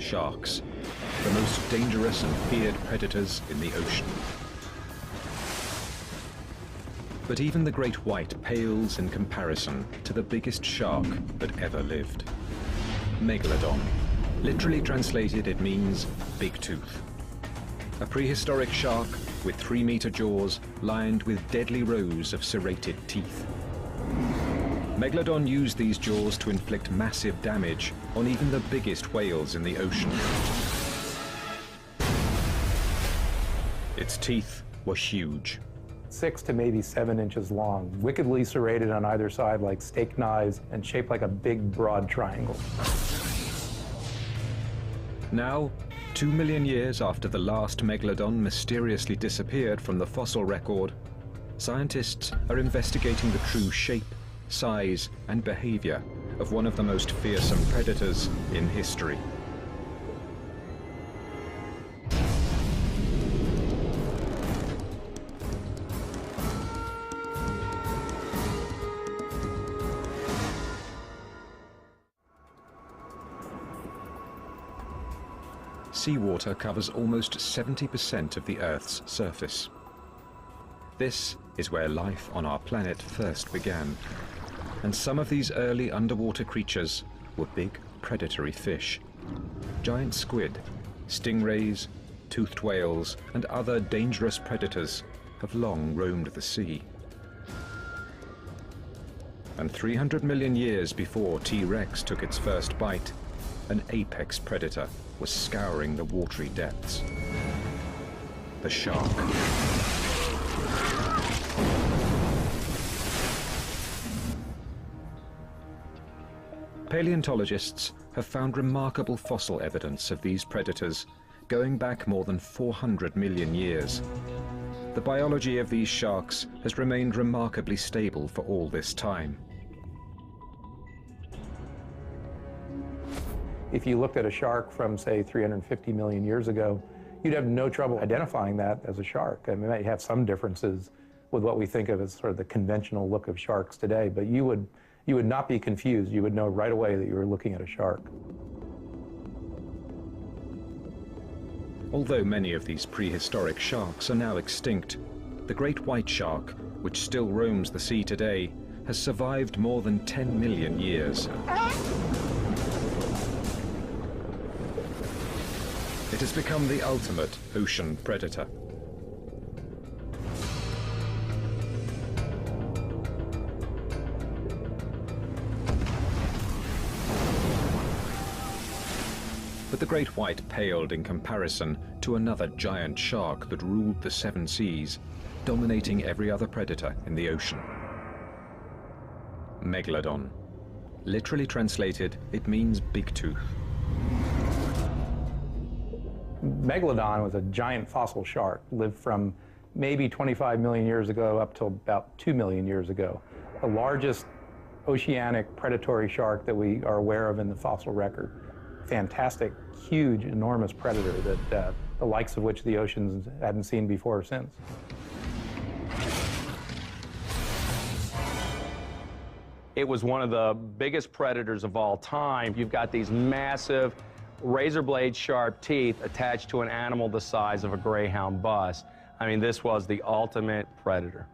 sharks, the most dangerous and feared predators in the ocean. But even the great white pales in comparison to the biggest shark that ever lived. Megalodon. Literally translated, it means big tooth. A prehistoric shark with 3-meter jaws lined with deadly rows of serrated teeth. Megalodon used these jaws to inflict massive damage on even the biggest whales in the ocean. Its teeth were huge. 6 to maybe 7 inches long, wickedly serrated on either side like steak knives and shaped like a big, broad triangle. Now, 2 million years after the last Megalodon mysteriously disappeared from the fossil record, scientists are investigating the true shape, size, and behavior of one of the most fearsome predators in history. Seawater covers almost 70% of the Earth's surface. This is where life on our planet first began, and some of these early underwater creatures were big predatory fish. Giant squid, stingrays, toothed whales, and other dangerous predators have long roamed the sea. And 300 million years before T-Rex took its first bite, an apex predator was scouring the watery depths. The shark. Paleontologists have found remarkable fossil evidence of these predators going back more than 400 million years. The biology of these sharks has remained remarkably stable for all this time. If you looked at a shark from, say, 350 million years ago, you'd have no trouble identifying that as a shark. I mean, it might have some differences with what we think of as sort of the conventional look of sharks today, but you would not be confused. You would know right away that you were looking at a shark. Although many of these prehistoric sharks are now extinct, the great white shark, which still roams the sea today, has survived more than 10 million years. It has become the ultimate ocean predator. But the great white paled in comparison to another giant shark that ruled the 7 seas, dominating every other predator in the ocean. Megalodon. Literally translated, it means big tooth. Megalodon was a giant fossil shark, lived from maybe 25 million years ago up till about 2 million years ago. The largest oceanic predatory shark that we are aware of in the fossil record. Fantastic, huge, enormous predator that the likes of which the oceans hadn't seen before or since. It was one of the biggest predators of all time. You've got these massive razor blade sharp teeth attached to an animal the size of a greyhound bus. I mean, this was the ultimate predator.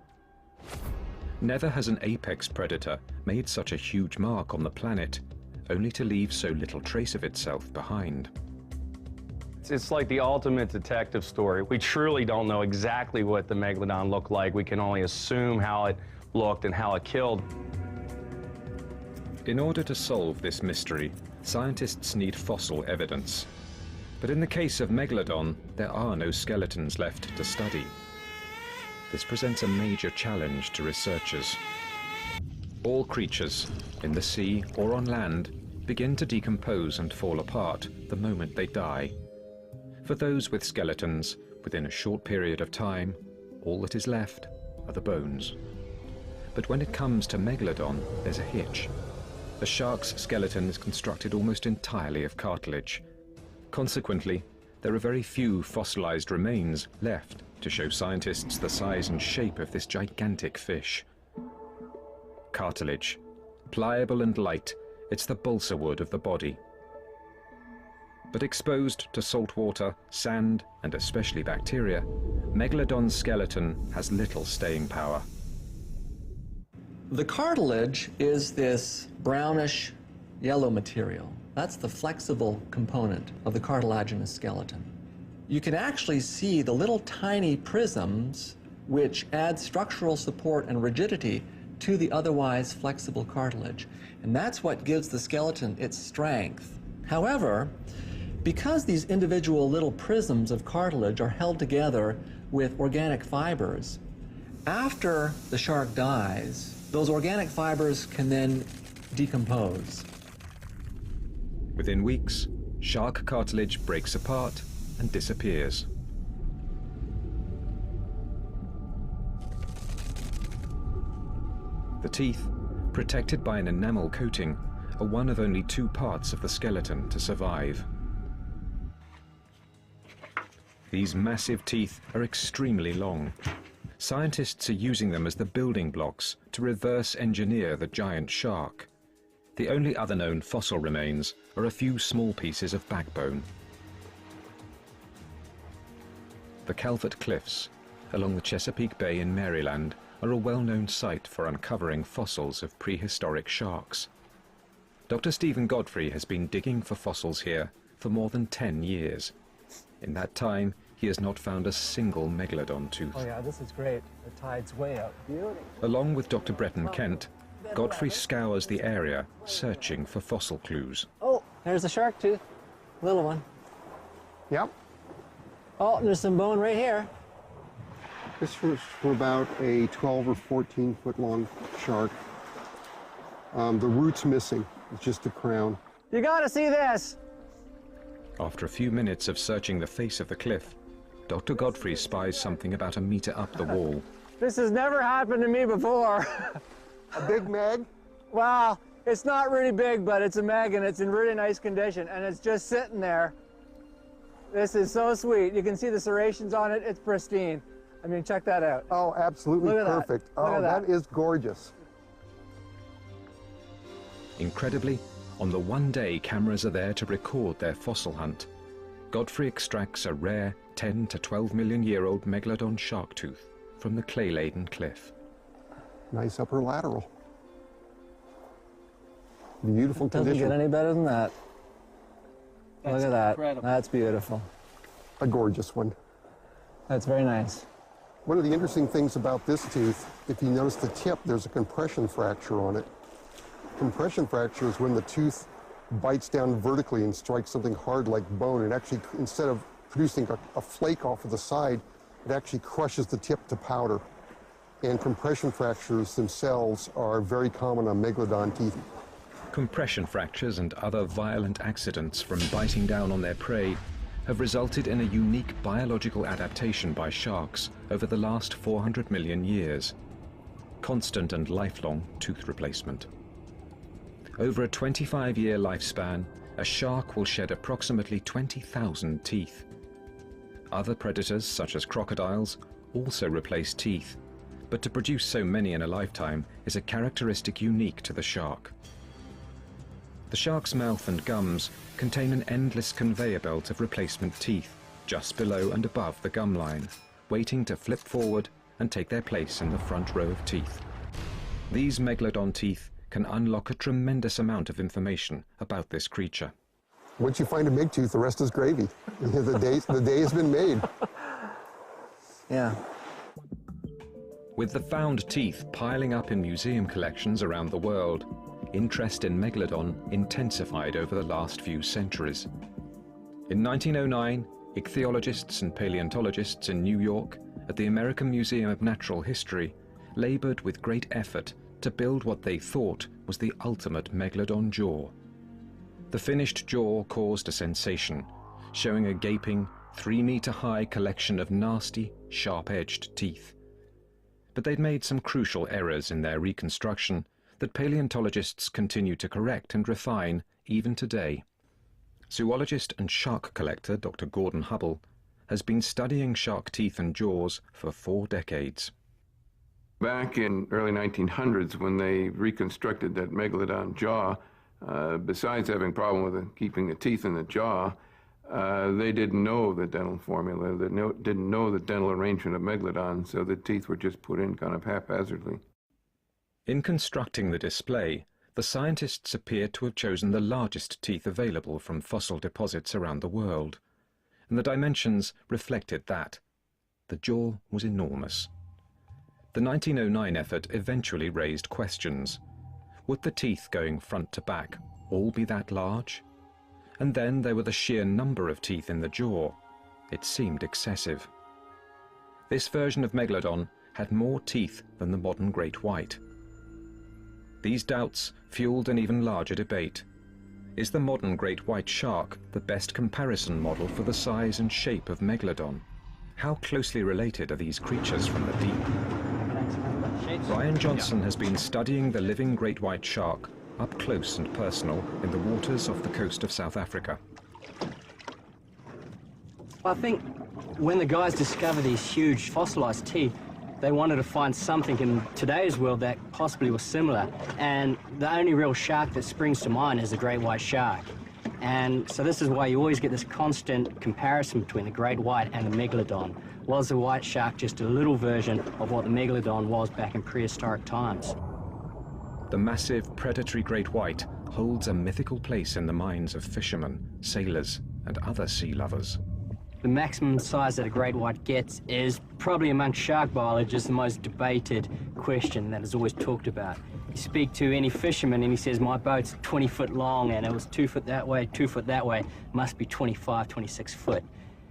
Never has an apex predator made such a huge mark on the planet, only to leave so little trace of itself behind. It's like the ultimate detective story. We truly don't know exactly what the Megalodon looked like. We can only assume how it looked and how it killed. In order to solve this mystery, scientists need fossil evidence. But in the case of Megalodon, there are no skeletons left to study. This presents a major challenge to researchers. All creatures, in the sea or on land, begin to decompose and fall apart the moment they die. For those with skeletons, within a short period of time, all that is left are the bones. But when it comes to Megalodon, there's a hitch. The shark's skeleton is constructed almost entirely of cartilage. Consequently, there are very few fossilized remains left to show scientists the size and shape of this gigantic fish. Cartilage. Pliable and light, it's the balsa wood of the body. But exposed to salt water, sand, and especially bacteria, Megalodon's skeleton has little staying power. The cartilage is this brownish yellow material. That's the flexible component of the cartilaginous skeleton. You can actually see the little tiny prisms which add structural support and rigidity to the otherwise flexible cartilage. And that's what gives the skeleton its strength. However, because these individual little prisms of cartilage are held together with organic fibers, after the shark dies, those organic fibers can then decompose. Within weeks, shark cartilage breaks apart and disappears. The teeth, protected by an enamel coating, are one of only 2 parts of the skeleton to survive. These massive teeth are extremely long. Scientists are using them as the building blocks to reverse engineer the giant shark. The only other known fossil remains are a few small pieces of backbone. The Calvert Cliffs, along the Chesapeake Bay in Maryland, are a well-known site for uncovering fossils of prehistoric sharks. Dr. Stephen Godfrey has been digging for fossils here for more than 10 years. In that time, he has not found a single megalodon tooth. Oh yeah, this is great. The tide's way up. Beauty. Along with Dr. Breton Kent, Godfrey scours the area, searching for fossil clues. Oh, there's a shark tooth. Little one. Yep. Oh, and there's some bone right here. This was from about a 12 or 14 foot long shark. The root's missing. It's just a crown. You gotta see this. After a few minutes of searching the face of the cliff, Dr. Godfrey spies something about a meter up the wall. This has never happened to me before. A big mag? Wow, it's not really big, but it's a mag and it's in really nice condition and it's just sitting there. This is so sweet. You can see the serrations on it. It's pristine. I mean, check that out. Oh, absolutely Look at perfect. That. Look Oh, at that is gorgeous. Incredibly, on the one day cameras are there to record their fossil hunt, Godfrey extracts a rare 10 to 12 million year old Megalodon shark tooth from the clay-laden cliff. Nice upper lateral. Beautiful Doesn't condition. get any better than that. Look at that. Incredible. That's beautiful. A gorgeous one. That's very nice. One of the interesting things about this tooth, if you notice the tip, there's a compression fracture on it. Compression fracture is when the tooth bites down vertically and strikes something hard like bone. It actually, instead of producing a flake off of the side, it actually crushes the tip to powder. And compression fractures themselves are very common on Megalodon teeth. Compression fractures and other violent accidents from biting down on their prey have resulted in a unique biological adaptation by sharks over the last 400 million years. Constant and lifelong tooth replacement. Over a 25-year lifespan, a shark will shed approximately 20,000 teeth. Other predators, such as crocodiles, also replace teeth, but to produce so many in a lifetime is a characteristic unique to the shark. The shark's mouth and gums contain an endless conveyor belt of replacement teeth, just below and above the gum line, waiting to flip forward and take their place in the front row of teeth. These Megalodon teeth can unlock a tremendous amount of information about this creature. Once you find a big tooth, the rest is gravy. The day has been made. Yeah. With the found teeth piling up in museum collections around the world, interest in Megalodon intensified over the last few centuries. In 1909, ichthyologists and paleontologists in New York at the American Museum of Natural History labored with great effort to build what they thought was the ultimate Megalodon jaw. The finished jaw caused a sensation, showing a gaping, 3-meter-high collection of nasty, sharp-edged teeth. But they'd made some crucial errors in their reconstruction that paleontologists continue to correct and refine even today. Zoologist and shark collector Dr. Gordon Hubble has been studying shark teeth and jaws for 4 decades. Back in early 1900s, when they reconstructed that Megalodon jaw, besides having a problem with keeping the teeth in the jaw, They didn't know the dental formula, they didn't know the dental arrangement of Megalodon, so the teeth were just put in kind of haphazardly. In constructing the display, the scientists appeared to have chosen the largest teeth available from fossil deposits around the world, and the dimensions reflected that. The jaw was enormous. The 1909 effort eventually raised questions. Would the teeth going front to back all be that large? And then there were the sheer number of teeth in the jaw. It seemed excessive. This version of Megalodon had more teeth than the modern great white. These doubts fueled an even larger debate. Is the modern great white shark the best comparison model for the size and shape of Megalodon? How closely related are these creatures from the deep? Brian Johnson has been studying the living great white shark up close and personal in the waters off the coast of South Africa. I think when the guys discovered these huge fossilized teeth, they wanted to find something in today's world that possibly was similar. And the only real shark that springs to mind is the great white shark. And so this is why you always get this constant comparison between the great white and the Megalodon. Was the white shark just a little version of what the Megalodon was back in prehistoric times? The massive predatory great white holds a mythical place in the minds of fishermen, sailors, and other sea lovers. The maximum size that a great white gets is probably among shark biologists the most debated question that is always talked about. You speak to any fisherman and he says, my boat's 20 foot long and it was 2 foot that way, 2 foot that way, must be 25, 26 foot.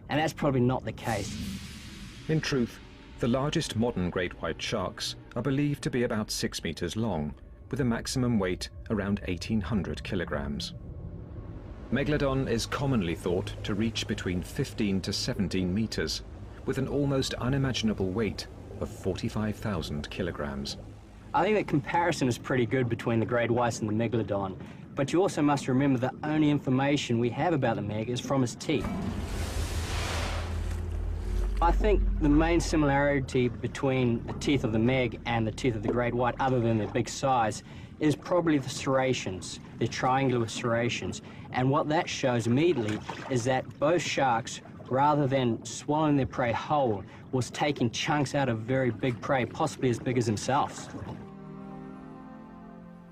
And that's probably not the case. In truth, the largest modern great white sharks are believed to be about 6 meters long, with a maximum weight around 1,800 kilograms. Megalodon is commonly thought to reach between 15 to 17 meters, with an almost unimaginable weight of 45,000 kilograms. I think the comparison is pretty good between the great whites and the Megalodon, but you also must remember the only information we have about the Meg is from his teeth. I think the main similarity between the teeth of the Meg and the teeth of the great white, other than their big size, is probably the serrations, the triangular serrations. And what that shows immediately is that both sharks, rather than swallowing their prey whole, was taking chunks out of very big prey, possibly as big as themselves.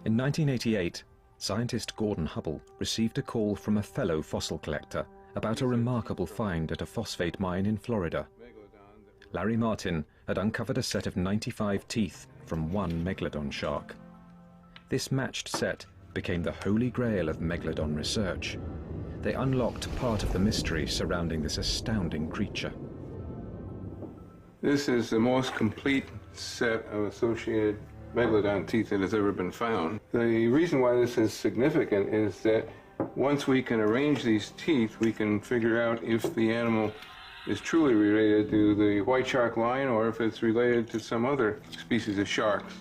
In 1988, scientist Gordon Hubble received a call from a fellow fossil collector about a remarkable find at a phosphate mine in Florida. Larry Martin had uncovered a set of 95 teeth from one Megalodon shark. This matched set became the holy grail of Megalodon research. They unlocked part of the mystery surrounding this astounding creature. This is the most complete set of associated Megalodon teeth that has ever been found. The reason why this is significant is that once we can arrange these teeth, we can figure out if the animal is truly related to the white shark line or if it's related to some other species of sharks.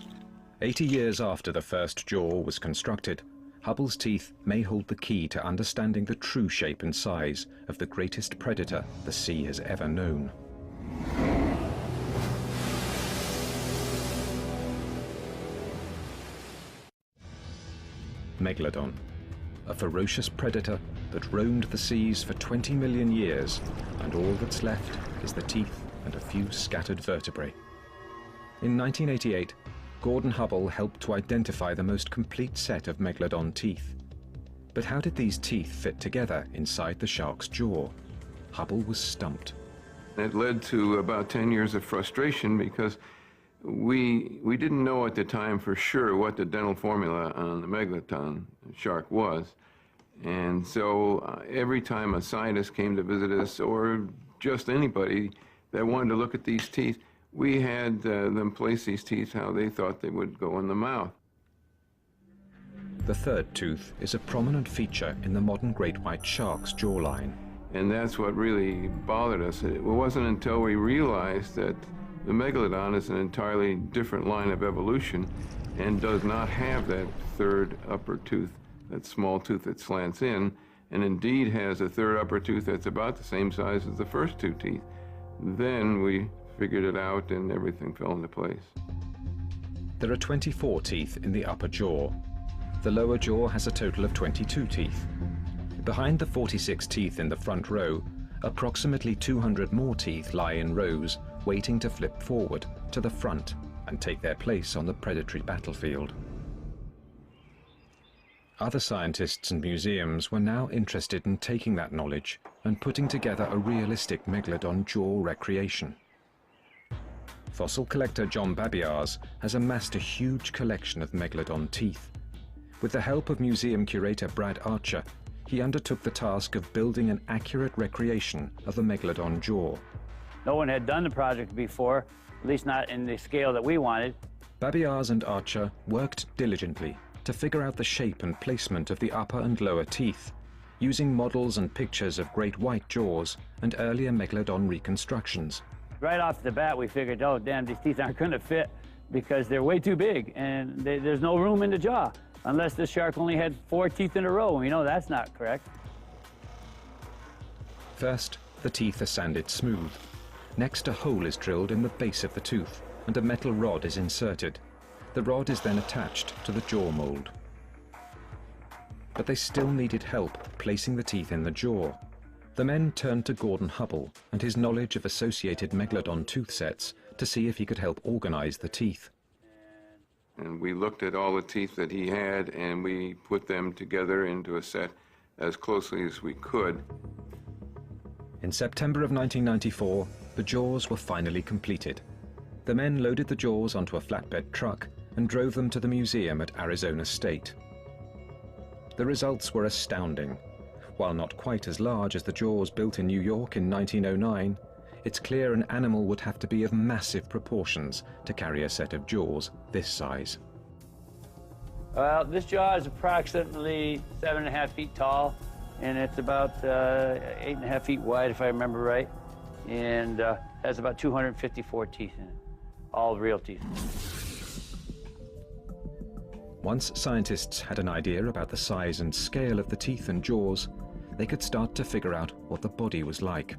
80 years after the first jaw was constructed, Hubble's teeth may hold the key to understanding the true shape and size of the greatest predator the sea has ever known. Megalodon, a ferocious predator that roamed the seas for 20 million years, and all that's left is the teeth and a few scattered vertebrae. In 1988, Gordon Hubble helped to identify the most complete set of Megalodon teeth. But how did these teeth fit together inside the shark's jaw? Hubble was stumped. It led to about 10 years of frustration because we didn't know at the time for sure what the dental formula on the Megalodon shark was. And so every time a scientist came to visit us, or just anybody that wanted to look at these teeth, we had them place these teeth how they thought they would go in the mouth. The third tooth is a prominent feature in the modern great white shark's jawline. And that's what really bothered us. It wasn't until we realized that the Megalodon is an entirely different line of evolution and does not have that third upper tooth, that small tooth that slants in, and indeed has a third upper tooth that's about the same size as the first two teeth. Then we figured it out and everything fell into place. There are 24 teeth in the upper jaw. The lower jaw has a total of 22 teeth. Behind the 46 teeth in the front row, approximately 200 more teeth lie in rows, waiting to flip forward to the front and take their place on the predatory battlefield. Other scientists and museums were now interested in taking that knowledge and putting together a realistic Megalodon jaw recreation. Fossil collector John Babiars has amassed a huge collection of Megalodon teeth. With the help of museum curator Brad Archer, he undertook the task of building an accurate recreation of the Megalodon jaw. No one had done the project before, at least not in the scale that we wanted. Babiars and Archer worked diligently to figure out the shape and placement of the upper and lower teeth, using models and pictures of great white jaws and earlier Megalodon reconstructions. Right off the bat, we figured, oh, damn, these teeth aren't going to fit because they're way too big and there's no room in the jaw, unless the shark only had 4 teeth in a row, and we know that's not correct. First, the teeth are sanded smooth. Next, a hole is drilled in the base of the tooth, and a metal rod is inserted. The rod is then attached to the jaw mold. But they still needed help placing the teeth in the jaw. The men turned to Gordon Hubble and his knowledge of associated Megalodon tooth sets to see if he could help organize the teeth. And we looked at all the teeth that he had, and we put them together into a set as closely as we could. In September of 1994, the jaws were finally completed. The men loaded the jaws onto a flatbed truck and drove them to the museum at Arizona State. The results were astounding. While not quite as large as the jaws built in New York in 1909, it's clear an animal would have to be of massive proportions to carry a set of jaws this size. Well, this jaw is approximately 7.5 feet tall, and it's about 8.5 feet wide, if I remember right, and has about 254 teeth in it, all real teeth. Once scientists had an idea about the size and scale of the teeth and jaws, they could start to figure out what the body was like.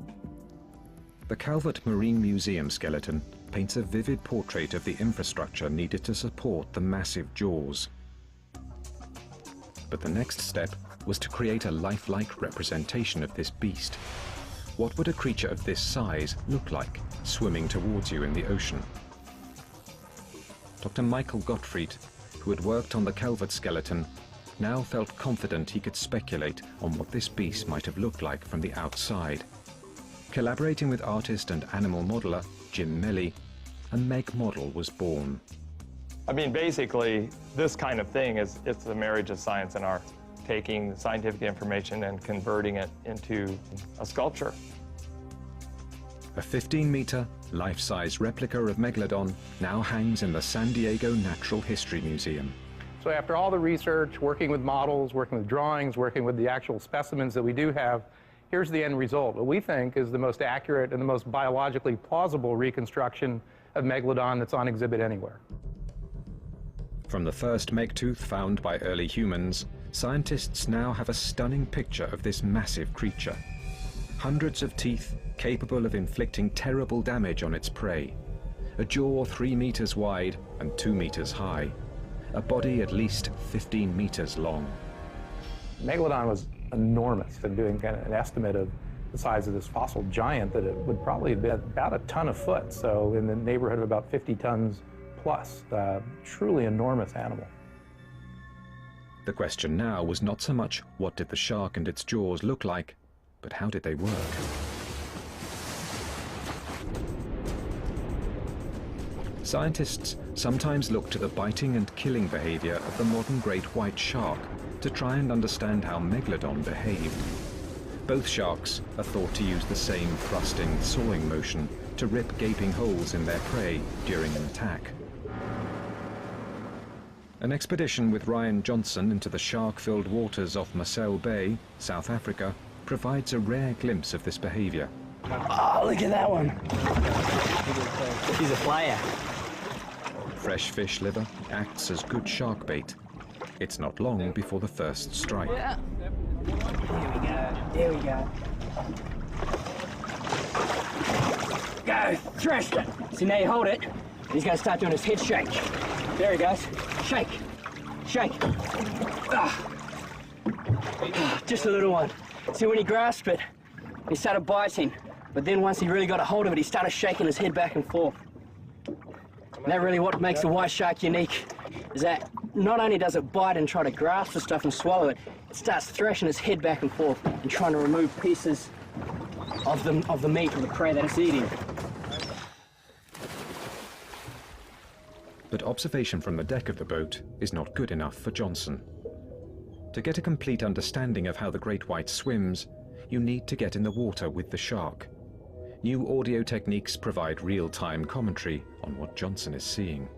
The Calvert Marine Museum skeleton paints a vivid portrait of the infrastructure needed to support the massive jaws. But the next step was to create a lifelike representation of this beast. What would a creature of this size look like swimming towards you in the ocean? Dr. Michael Gottfried, who had worked on the Calvert skeleton, now felt confident he could speculate on what this beast might have looked like from the outside. Collaborating with artist and animal modeler Jim Melly, a Meg model was born. I mean, basically, this kind of thing it's the marriage of science and art, taking scientific information and converting it into a sculpture. A 15-meter, life-size replica of Megalodon now hangs in the San Diego Natural History Museum. So after all the research, working with models, working with drawings, working with the actual specimens that we do have, here's the end result. What we think is the most accurate and the most biologically plausible reconstruction of Megalodon that's on exhibit anywhere. From the first Meg tooth found by early humans, scientists now have a stunning picture of this massive creature. Hundreds of teeth capable of inflicting terrible damage on its prey. A jaw 3 meters wide and 2 meters high. A body at least 15 meters long. Megalodon was enormous, and doing kind of an estimate of the size of this fossil giant, that it would probably have been about a ton a foot, so in the neighborhood of about 50 tons plus. Truly enormous animal. The question now was not so much what did the shark and its jaws look like, but how did they work? Scientists sometimes look to the biting and killing behavior of the modern great white shark to try and understand how Megalodon behaved. Both sharks are thought to use the same thrusting, sawing motion to rip gaping holes in their prey during an attack. An expedition with Ryan Johnson into the shark-filled waters off Marcel Bay, South Africa, provides a rare glimpse of this behavior. Oh, look at that one. He's a player. Fresh fish liver acts as good shark bait. It's not long before the first strike. Yeah. There we go. Go, thrust it. See, now you hold it. He's going to start doing his head shake. There he goes. Shake. Shake. just a little one. See, when he grasped it, he started biting, but then once he really got a hold of it, he started shaking his head back and forth. And that really what makes the white shark unique, is that not only does it bite and try to grasp the stuff and swallow it, it starts thrashing its head back and forth and trying to remove pieces of the meat or the prey that it's eating. But observation from the deck of the boat is not good enough for Johnson. To get a complete understanding of how the great white swims, you need to get in the water with the shark. New audio techniques provide real-time commentary on what Johnson is seeing.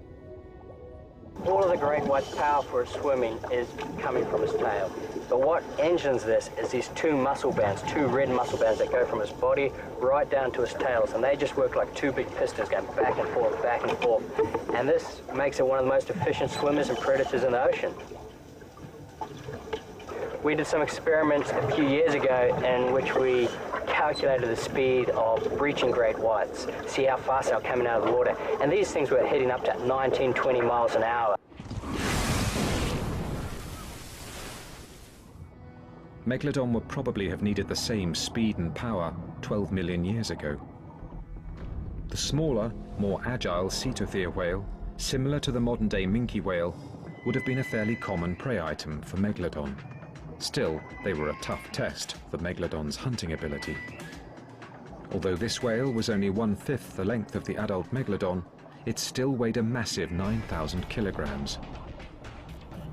All of the great white's power for its swimming is coming from its tail. But what engines this is these two muscle bands, two red muscle bands that go from its body right down to its tails, and they just work like two big pistons going back and forth, back and forth. And this makes it one of the most efficient swimmers and predators in the ocean. We did some experiments a few years ago in which we calculated the speed of breaching great whites, see how fast they were coming out of the water. And these things were heading up to 19, 20 miles an hour. Megalodon would probably have needed the same speed and power 12 million years ago. The smaller, more agile Cetothere whale, similar to the modern-day minke whale, would have been a fairly common prey item for Megalodon. Still, they were a tough test for Megalodon's hunting ability. Although this whale was only 1/5 the length of the adult Megalodon, it still weighed a massive 9,000 kilograms.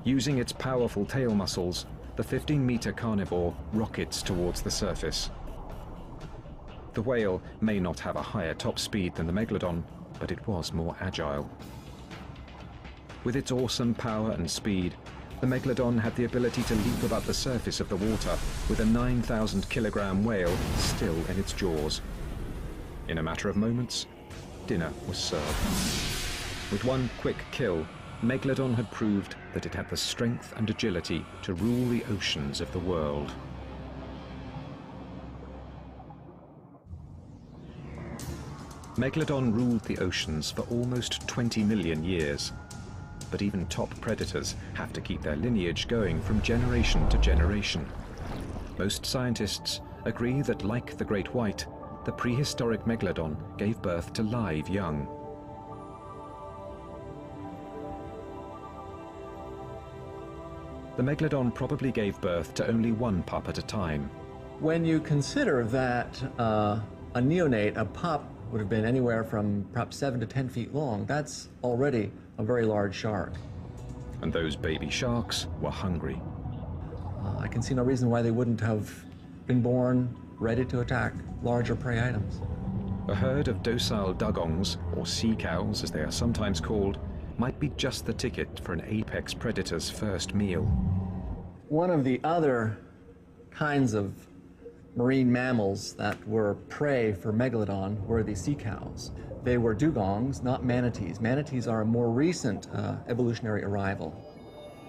Using its powerful tail muscles, the 15-meter carnivore rockets towards the surface. The whale may not have a higher top speed than the Megalodon, but it was more agile. With its awesome power and speed, the Megalodon had the ability to leap above the surface of the water with a 9,000-kilogram whale still in its jaws. In a matter of moments, dinner was served. With one quick kill, Megalodon had proved that it had the strength and agility to rule the oceans of the world. Megalodon ruled the oceans for almost 20 million years. But even top predators have to keep their lineage going from generation to generation. Most scientists agree that, like the great white, the prehistoric Megalodon gave birth to live young. The Megalodon probably gave birth to only one pup at a time. When you consider that a neonate, a pup, would have been anywhere from perhaps 7 to 10 feet long, that's already a very large shark. And those baby sharks were hungry. I can see no reason why they wouldn't have been born ready to attack larger prey items. A herd of docile dugongs, or sea cows as they are sometimes called, might be just the ticket for an apex predator's first meal. One of the other kinds of marine mammals that were prey for Megalodon were the sea cows. They were dugongs, not manatees. Manatees are a more recent evolutionary arrival.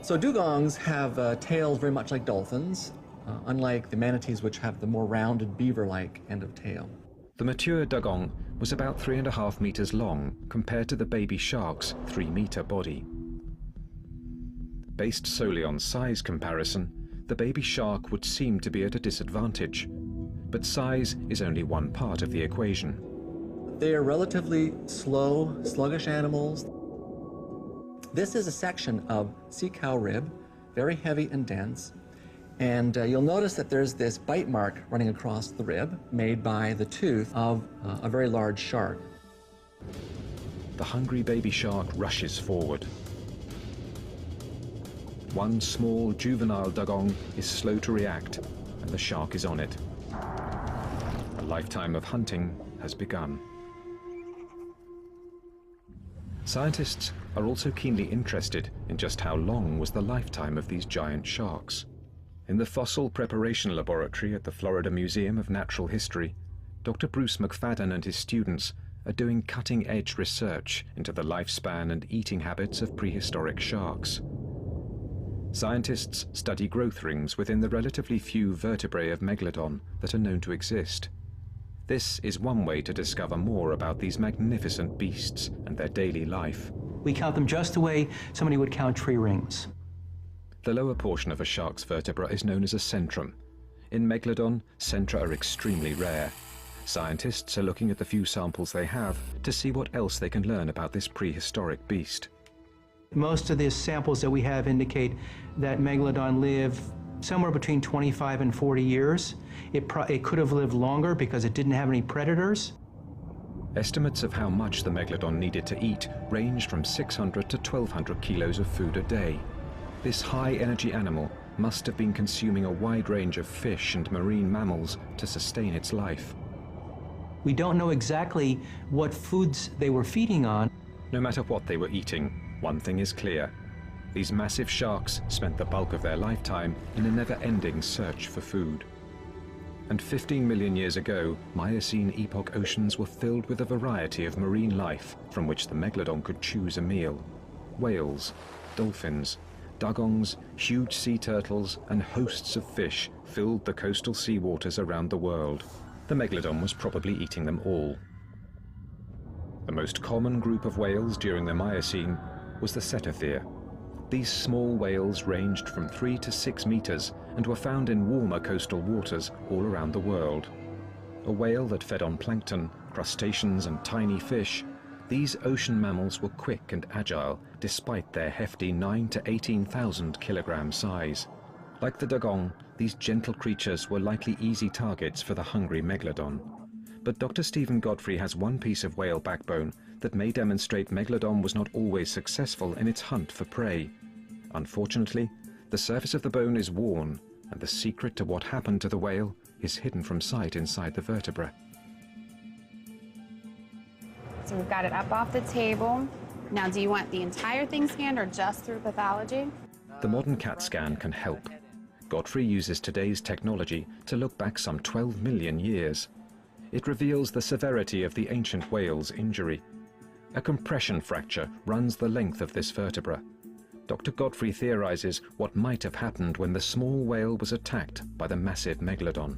So dugongs have tails very much like dolphins, unlike the manatees, which have the more rounded beaver-like end of tail. The mature dugong was about 3.5 meters long compared to the baby shark's 3-meter body. Based solely on size comparison, the baby shark would seem to be at a disadvantage, but size is only one part of the equation. They are relatively slow, sluggish animals. This is a section of sea cow rib, very heavy and dense, and you'll notice that there's this bite mark running across the rib made by the tooth of a very large shark. The hungry baby shark rushes forward. One small juvenile dugong is slow to react, and the shark is on it. A lifetime of hunting has begun. Scientists are also keenly interested in just how long was the lifetime of these giant sharks. In the Fossil Preparation Laboratory at the Florida Museum of Natural History, Dr. Bruce McFadden and his students are doing cutting-edge research into the lifespan and eating habits of prehistoric sharks. Scientists study growth rings within the relatively few vertebrae of Megalodon that are known to exist. This is one way to discover more about these magnificent beasts and their daily life. We count them just the way somebody would count tree rings. The lower portion of a shark's vertebra is known as a centrum. In Megalodon, centra are extremely rare. Scientists are looking at the few samples they have to see what else they can learn about this prehistoric beast. Most of the samples that we have indicate that Megalodon lived somewhere between 25 and 40 years. It could have lived longer because it didn't have any predators. Estimates of how much the Megalodon needed to eat ranged from 600 to 1,200 kilos of food a day. This high-energy animal must have been consuming a wide range of fish and marine mammals to sustain its life. We don't know exactly what foods they were feeding on. No matter what they were eating, one thing is clear. These massive sharks spent the bulk of their lifetime in a never-ending search for food. And 15 million years ago, Miocene epoch oceans were filled with a variety of marine life from which the Megalodon could choose a meal. Whales, dolphins, dugongs, huge sea turtles, and hosts of fish filled the coastal seawaters around the world. The Megalodon was probably eating them all. The most common group of whales during the Miocene was the cetathea. These small whales ranged from 3 to 6 meters and were found in warmer coastal waters all around the world. A whale that fed on plankton, crustaceans, and tiny fish, these ocean mammals were quick and agile despite their hefty 9 to 18,000 kilogram size. Like the dugong, these gentle creatures were likely easy targets for the hungry Megalodon. But Dr. Stephen Godfrey has one piece of whale backbone that may demonstrate Megalodon was not always successful in its hunt for prey. Unfortunately, the surface of the bone is worn, and the secret to what happened to the whale is hidden from sight inside the vertebra. So we've got it up off the table. Now, do you want the entire thing scanned or just through pathology? The modern CAT scan can help. Godfrey uses today's technology to look back some 12 million years. It reveals the severity of the ancient whale's injury. A compression fracture runs the length of this vertebra. Dr. Godfrey theorizes what might have happened when the small whale was attacked by the massive Megalodon.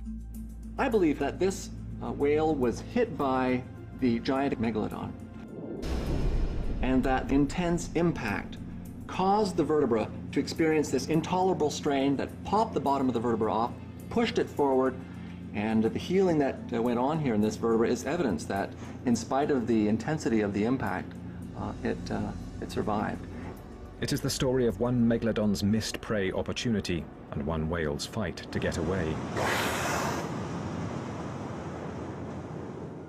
I believe that this whale was hit by the giant Megalodon, and that intense impact caused the vertebra to experience this intolerable strain that popped the bottom of the vertebra off, pushed it forward, and the healing that went on here in this vertebra is evidence that in spite of the intensity of the impact, it survived. It is the story of one Megalodon's missed prey opportunity and one whale's fight to get away.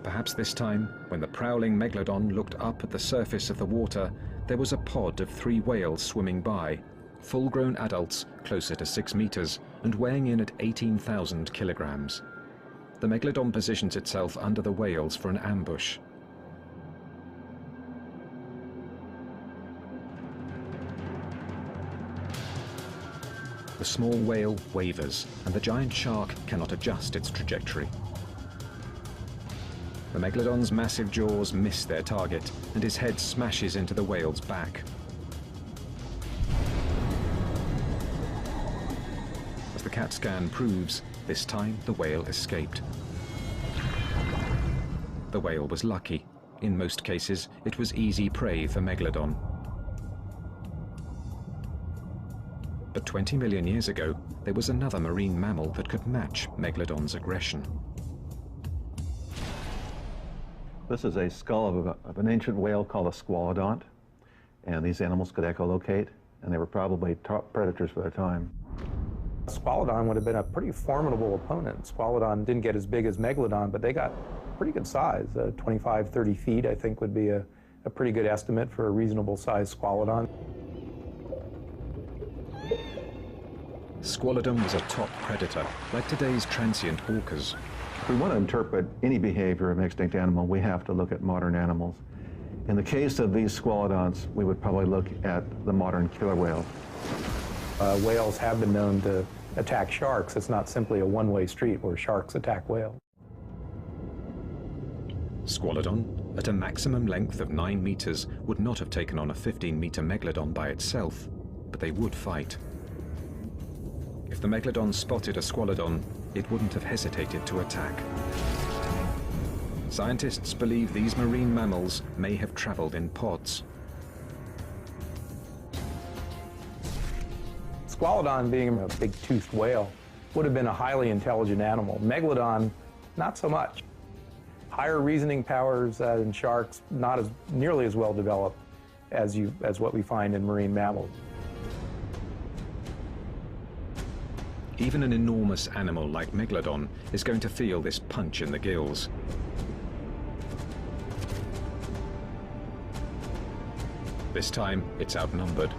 Perhaps this time, when the prowling Megalodon looked up at the surface of the water, there was a pod of 3 whales swimming by, full-grown adults closer to 6 meters and weighing in at 18,000 kilograms. The Megalodon positions itself under the whales for an ambush. The small whale wavers, and the giant shark cannot adjust its trajectory. The Megalodon's massive jaws miss their target, and his head smashes into the whale's back. As the CAT scan proves, this time the whale escaped. The whale was lucky. In most cases, it was easy prey for Megalodon. But 20 million years ago, there was another marine mammal that could match Megalodon's aggression. This is a skull of an ancient whale called a squalodont, and these animals could echolocate, and they were probably top predators for their time. Squalodon would have been a pretty formidable opponent. Squalodon didn't get as big as Megalodon, but they got pretty good size. 25, 30 feet, I think, would be a pretty good estimate for a reasonable sized Squalodon. Squalodon was a top predator, like today's transient orcas. If we want to interpret any behavior of an extinct animal, we have to look at modern animals. In the case of these squalodonts, we would probably look at the modern killer whale. Whales have been known to attack sharks. It's not simply a one-way street where sharks attack whales. Squalodon, at a maximum length of 9 meters, would not have taken on a 15-meter Megalodon by itself, but they would fight. If the Megalodon spotted a Squalodon, it wouldn't have hesitated to attack. Scientists believe these marine mammals may have traveled in pods. Squalodon, being a big-toothed whale, would have been a highly intelligent animal. Megalodon, not so much. Higher reasoning powers in sharks, not as nearly as well developed as what we find in marine mammals. Even an enormous animal like Megalodon is going to feel this punch in the gills. This time, it's outnumbered.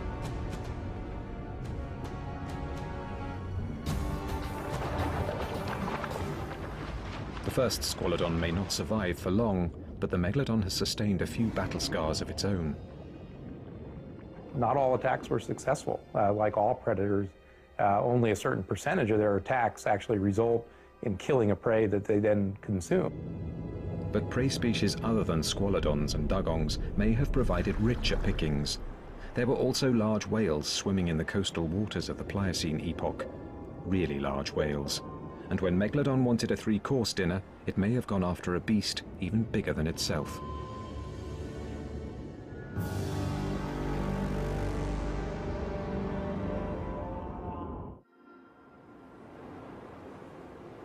The first Squalodon may not survive for long, but the Megalodon has sustained a few battle scars of its own. Not all attacks were successful. Like all predators, only a certain percentage of their attacks actually result in killing a prey that they then consume. But prey species other than squalodons and dugongs may have provided richer pickings. There were also large whales swimming in the coastal waters of the Pliocene epoch. Really large whales. And when Megalodon wanted a three-course dinner, it may have gone after a beast even bigger than itself.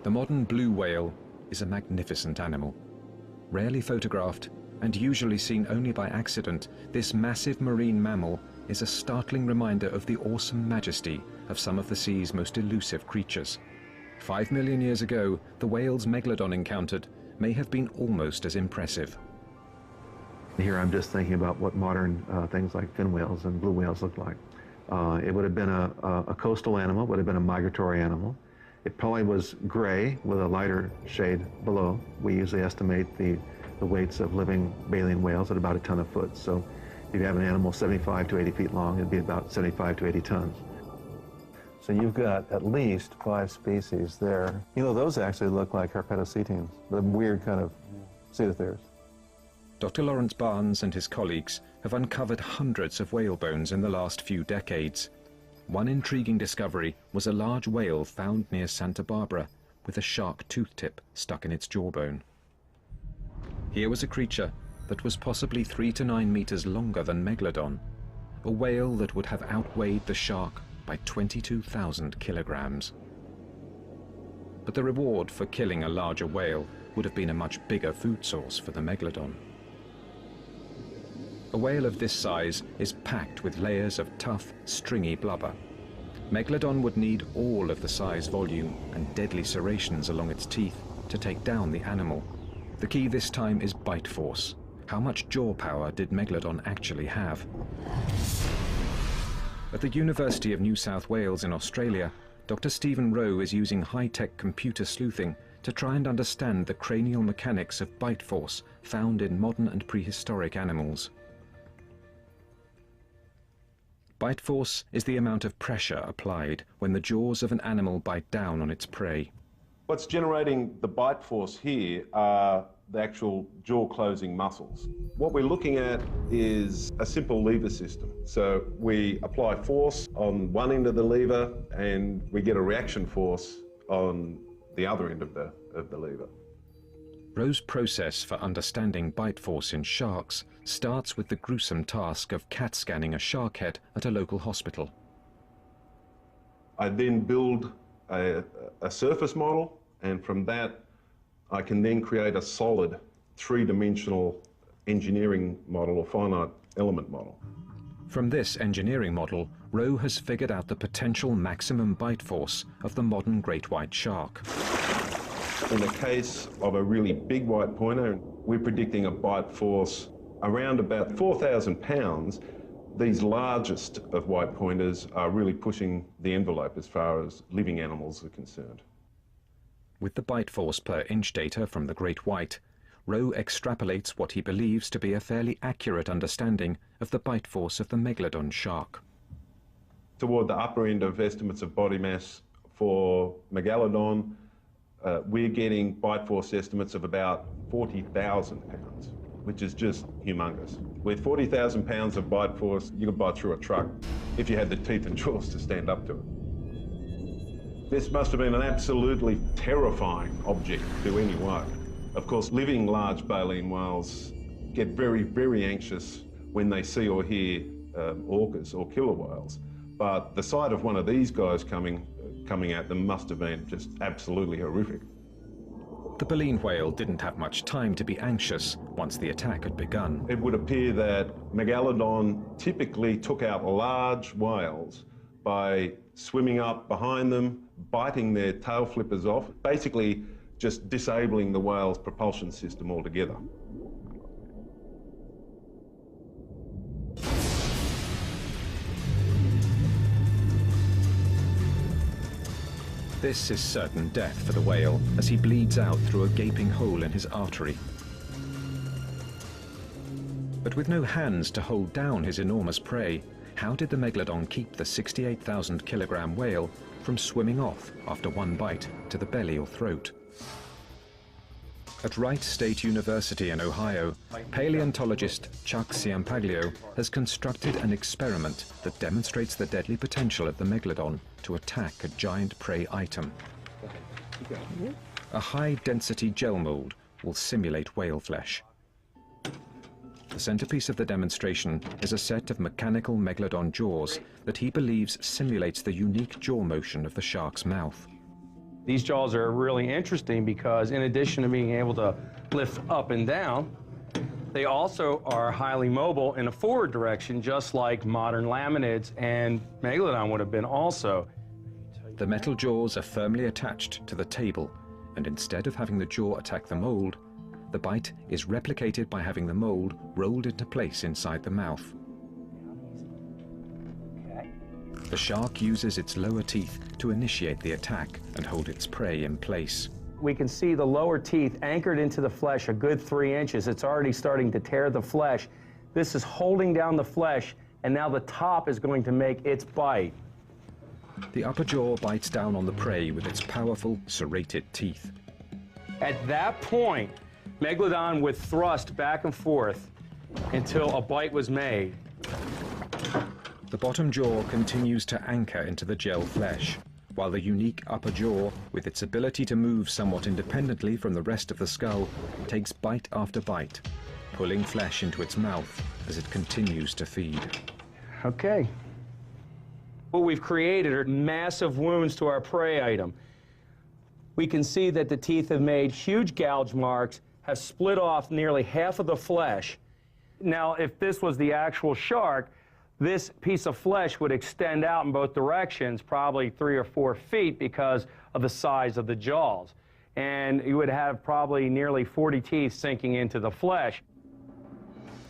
The modern blue whale is a magnificent animal. Rarely photographed and usually seen only by accident, this massive marine mammal is a startling reminder of the awesome majesty of some of the sea's most elusive creatures. 5 million years ago, the whales Megalodon encountered may have been almost as impressive. Here I'm just thinking about what modern things like fin whales and blue whales look like. It would have been a coastal animal, would have been a migratory animal. It probably was gray with a lighter shade below. We usually estimate the weights of living baleen whales at about a ton a foot. So if you have an animal 75 to 80 feet long, it'd be about 75 to 80 tons. So you've got at least 5 species there. You know, those actually look like herpetocetines, the weird kind of cetiotheres. Dr. Lawrence Barnes and his colleagues have uncovered hundreds of whale bones in the last few decades. One intriguing discovery was a large whale found near Santa Barbara with a shark tooth tip stuck in its jawbone. Here was a creature that was possibly 3 to 9 meters longer than Megalodon, a whale that would have outweighed the shark by 22,000 kilograms. But the reward for killing a larger whale would have been a much bigger food source for the Megalodon. A whale of this size is packed with layers of tough, stringy blubber. Megalodon would need all of the size, volume, and deadly serrations along its teeth to take down the animal. The key this time is bite force. How much jaw power did Megalodon actually have? At the University of New South Wales in Australia, Dr. Stephen Rowe is using high-tech computer sleuthing to try and understand the cranial mechanics of bite force found in modern and prehistoric animals. Bite force is the amount of pressure applied when the jaws of an animal bite down on its prey. What's generating the bite force here are the actual jaw closing muscles. What we're looking at is a simple lever system. So we apply force on one end of the lever and we get a reaction force on the other end of the lever. Rowe's process for understanding bite force in sharks starts with the gruesome task of CAT scanning a shark head at a local hospital. I then build a surface model, and from that I can then create a solid three-dimensional engineering model or finite element model. From this engineering model, Rowe has figured out the potential maximum bite force of the modern great white shark. In the case of a really big white pointer, we're predicting a bite force around about 4,000 pounds. These largest of white pointers are really pushing the envelope as far as living animals are concerned. With the bite force per inch data from the great white, Rowe extrapolates what he believes to be a fairly accurate understanding of the bite force of the Megalodon shark. Toward the upper end of estimates of body mass for Megalodon, we're getting bite force estimates of about 40,000 pounds, which is just humongous. With 40,000 pounds of bite force, you could bite through a truck if you had the teeth and jaws to stand up to it. This must have been an absolutely terrifying object to any whale. Of course, living large baleen whales get very, very anxious when they see or hear orcas or killer whales. but the sight of one of these guys coming at them must have been just absolutely horrific. The baleen whale didn't have much time to be anxious once the attack had begun. It would appear that Megalodon typically took out large whales by swimming up behind them, biting their tail flippers off, basically just disabling the whale's propulsion system altogether. This is certain death for the whale as he bleeds out through a gaping hole in his artery. But with no hands to hold down his enormous prey, how did the Megalodon keep the 68,000 kilogram whale from swimming off after one bite to the belly or throat? At Wright State University in Ohio, paleontologist Chuck Ciampaglio has constructed an experiment that demonstrates the deadly potential of the Megalodon to attack a giant prey item. A high-density gel mold will simulate whale flesh. The centerpiece of the demonstration is a set of mechanical Megalodon jaws that he believes simulates the unique jaw motion of the shark's mouth. These jaws are really interesting because in addition to being able to lift up and down, they also are highly mobile in a forward direction, just like modern laminids and Megalodon would have been also. The metal jaws are firmly attached to the table, and instead of having the jaw attack the mold, the bite is replicated by having the mold rolled into place inside the mouth. The shark uses its lower teeth to initiate the attack and hold its prey in place. We can see the lower teeth anchored into the flesh a good 3 inches. It's already starting to tear the flesh. This is holding down the flesh, and now the top is going to make its bite. The upper jaw bites down on the prey with its powerful, serrated teeth. At that point, Megalodon would thrust back and forth until a bite was made. The bottom jaw continues to anchor into the gel flesh, while the unique upper jaw, with its ability to move somewhat independently from the rest of the skull, takes bite after bite, pulling flesh into its mouth as it continues to feed. Okay. What we've created are massive wounds to our prey item. We can see that the teeth have made huge gouge marks, have split off nearly half of the flesh. Now, if this was the actual shark, this piece of flesh would extend out in both directions, probably 3 or 4 feet because of the size of the jaws. And you would have probably nearly 40 teeth sinking into the flesh.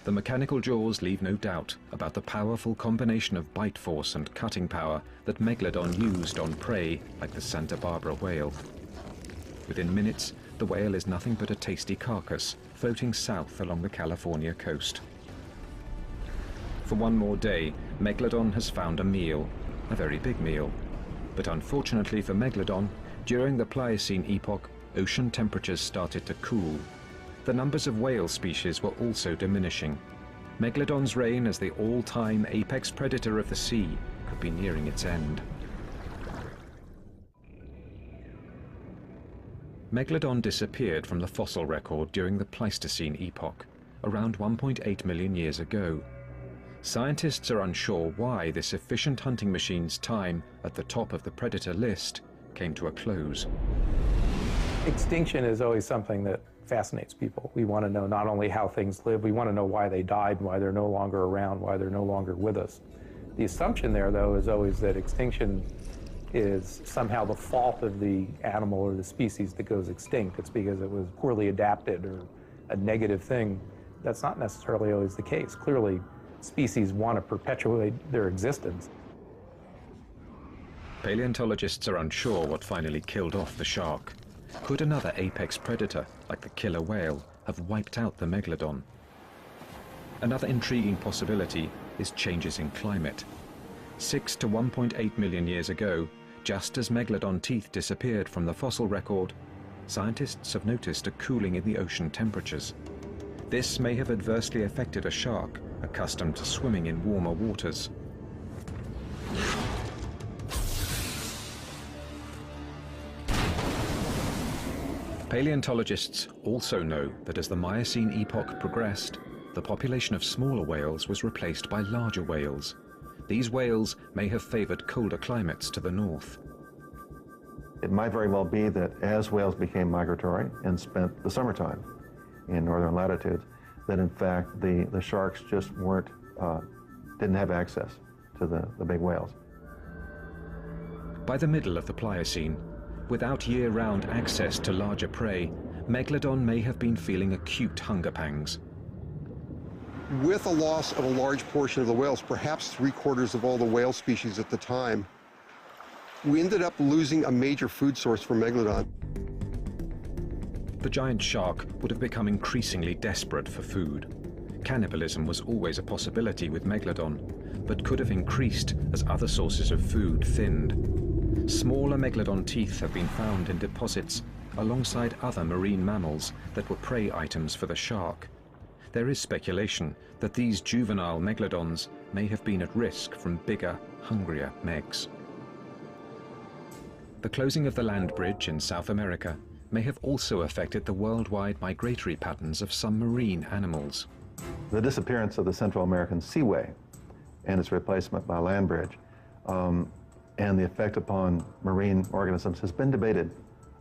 The mechanical jaws leave no doubt about the powerful combination of bite force and cutting power that Megalodon used on prey like the Santa Barbara whale. Within minutes, the whale is nothing but a tasty carcass floating south along the California coast. For one more day, Megalodon has found a meal, a very big meal. But unfortunately for Megalodon, during the Pliocene epoch, ocean temperatures started to cool. The numbers of whale species were also diminishing. Megalodon's reign as the all-time apex predator of the sea could be nearing its end. Megalodon disappeared from the fossil record during the Pleistocene epoch, around 1.8 million years ago. Scientists are unsure why this efficient hunting machine's time at the top of the predator list came to a close. Extinction is always something that fascinates people. We want to know not only how things live, we want to know why they died and why they're no longer around, why they're no longer with us. The assumption there, though, is always that extinction is somehow the fault of the animal or the species that goes extinct. It's because it was poorly adapted or a negative thing. That's not necessarily always the case. Clearly, species want to perpetuate their existence. Paleontologists are unsure what finally killed off the shark. Could another apex predator, like the killer whale, have wiped out the Megalodon? Another intriguing possibility is changes in climate. 6 to 1.8 million years ago, just as Megalodon teeth disappeared from the fossil record, scientists have noticed a cooling in the ocean temperatures. This may have adversely affected a shark accustomed to swimming in warmer waters. Paleontologists also know that as the Miocene epoch progressed, the population of smaller whales was replaced by larger whales. these whales may have favored colder climates to the north. It might very well be that as whales became migratory and spent the summertime in northern latitudes, that in fact the sharks just didn't have access to the big whales. By the middle of the Pliocene, without year-round access to larger prey, Megalodon may have been feeling acute hunger pangs. With a loss of a large portion of the whales, perhaps 3/4 of all the whale species at the time, we ended up losing a major food source for Megalodon. The giant shark would have become increasingly desperate for food. Cannibalism was always a possibility with Megalodon, but could have increased as other sources of food thinned. Smaller Megalodon teeth have been found in deposits alongside other marine mammals that were prey items for the shark. There is speculation that these juvenile Megalodons may have been at risk from bigger, hungrier Megs. The closing of the land bridge in South America may have also affected the worldwide migratory patterns of some marine animals. The disappearance of the Central American seaway and its replacement by a land bridge and the effect upon marine organisms has been debated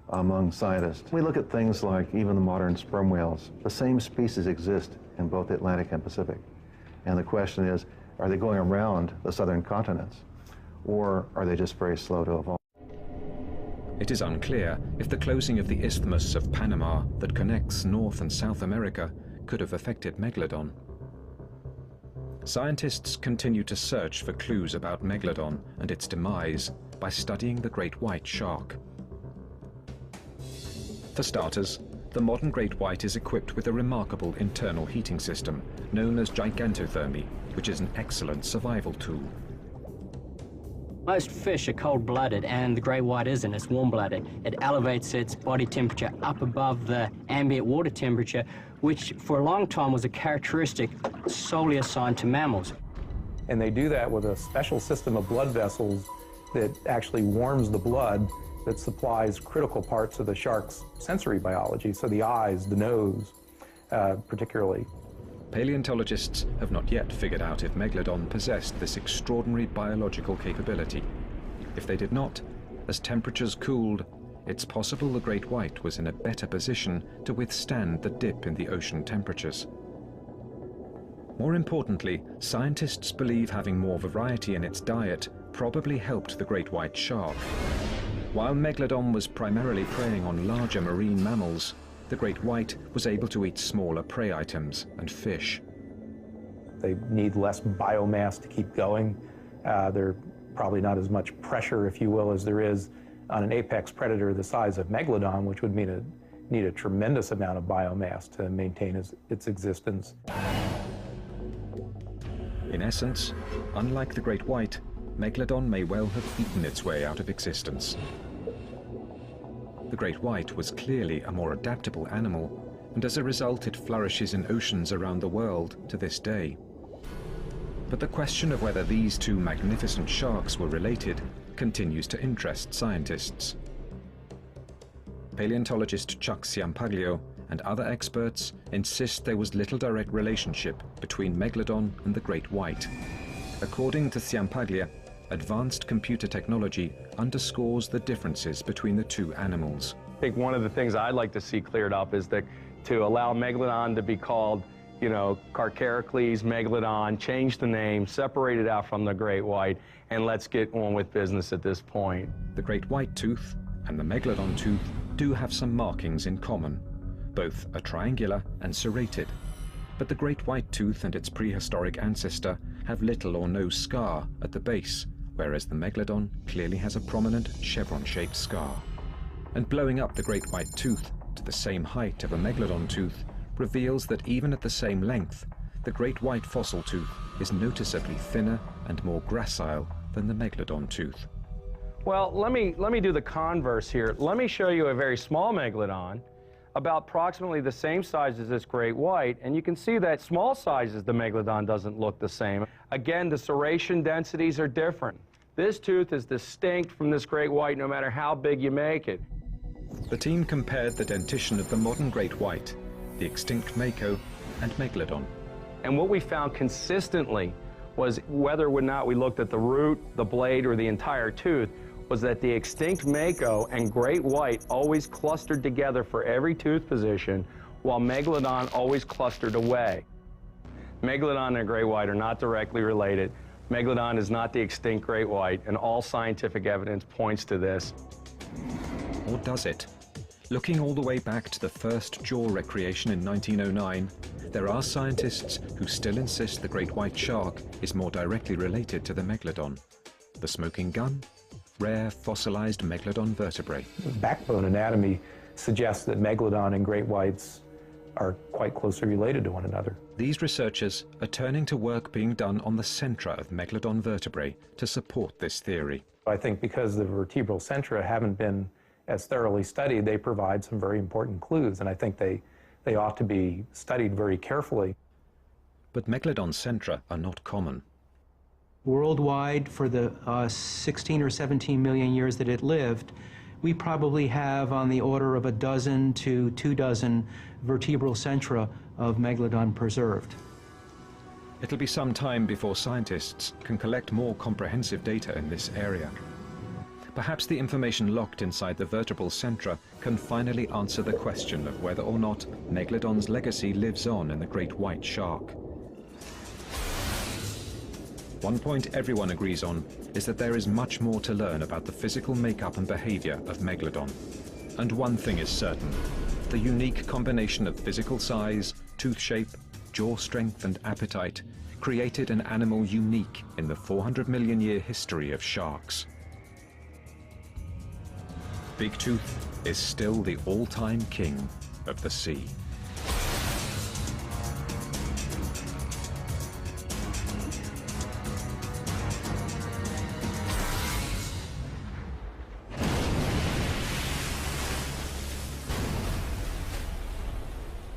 among scientists. We look at things like even the modern sperm whales. The same species exist in both the Atlantic and Pacific. And the question is, are they going around the southern continents, or are they just very slow to evolve? It is unclear if the closing of the Isthmus of Panama that connects North and South America could have affected Megalodon. Scientists continue to search for clues about Megalodon and its demise by studying the great white shark. For starters, the modern great white is equipped with a remarkable internal heating system known as gigantothermy, which is an excellent survival tool. Most fish are cold-blooded, and the great white isn't. It's warm-blooded. It elevates its body temperature up above the ambient water temperature, which for a long time was a characteristic solely assigned to mammals. And they do that with a special system of blood vessels that actually warms the blood that supplies critical parts of the shark's sensory biology, so the eyes, the nose, particularly. Paleontologists have not yet figured out if Megalodon possessed this extraordinary biological capability. If they did not, as temperatures cooled, it's possible the great white was in a better position to withstand the dip in the ocean temperatures. More importantly, scientists believe having more variety in its diet probably helped the great white shark. While Megalodon was primarily preying on larger marine mammals, the great white was able to eat smaller prey items and fish. They need less biomass to keep going. There's probably not as much pressure, if you will, as there is on an apex predator the size of Megalodon, which would need a tremendous amount of biomass to maintain its existence. In essence, unlike the great white, Megalodon may well have eaten its way out of existence. The great white was clearly a more adaptable animal, and as a result it flourishes in oceans around the world to this day. But the question of whether these two magnificent sharks were related continues to interest scientists. Paleontologist Chuck Ciampaglio and other experts insist there was little direct relationship between Megalodon and the great white. According to Ciampaglio, advanced computer technology underscores the differences between the two animals. I think one of the things I'd like to see cleared up is that to allow Megalodon to be called, Carcharocles, Megalodon, change the name, separate it out from the great white, and let's get on with business at this point. The great white tooth and the Megalodon tooth do have some markings in common. Both are triangular and serrated. But the great white tooth and its prehistoric ancestor have little or no scar at the base, whereas the Megalodon clearly has a prominent chevron-shaped scar. And blowing up the great white tooth to the same height of a Megalodon tooth reveals that even at the same length, the great white fossil tooth is noticeably thinner and more gracile than the Megalodon tooth. Well, let me do the converse here. Let me show you a very small Megalodon, about approximately the same size as this great white, and you can see that small sizes the Megalodon doesn't look the same. Again, the serration densities are different. This tooth is distinct from this great white no matter how big you make it. The team compared the dentition of the modern great white, the extinct Mako, and Megalodon. And what we found consistently was whether or not we looked at the root, the blade, or the entire tooth, was that the extinct mako and great white always clustered together for every tooth position, while Megalodon always clustered away. Megalodon and great white are not directly related. Megalodon is not the extinct great white, and all scientific evidence points to this. Or does it? Looking all the way back to the first jaw recreation in 1909, there are scientists who still insist the great white shark is more directly related to the Megalodon. The smoking gun? Rare fossilized Megalodon vertebrae. Backbone anatomy suggests that Megalodon and great whites are quite closely related to one another. These researchers are turning to work being done on the centra of Megalodon vertebrae to support this theory. I think because the vertebral centra haven't been as thoroughly studied, they provide some very important clues, and I think they ought to be studied very carefully. But Megalodon centra are not common. Worldwide, for the 16 or 17 million years that it lived, we probably have on the order of 12 to 24 vertebral centra of Megalodon preserved. It'll be some time before scientists can collect more comprehensive data in this area. Perhaps the information locked inside the vertebral centra can finally answer the question of whether or not Megalodon's legacy lives on in the great white shark. One point everyone agrees on is that there is much more to learn about the physical makeup and behavior of Megalodon. And one thing is certain: the unique combination of physical size, tooth shape, jaw strength, and appetite created an animal unique in the 400 million year history of sharks. Big Tooth is still the all-time king of the sea.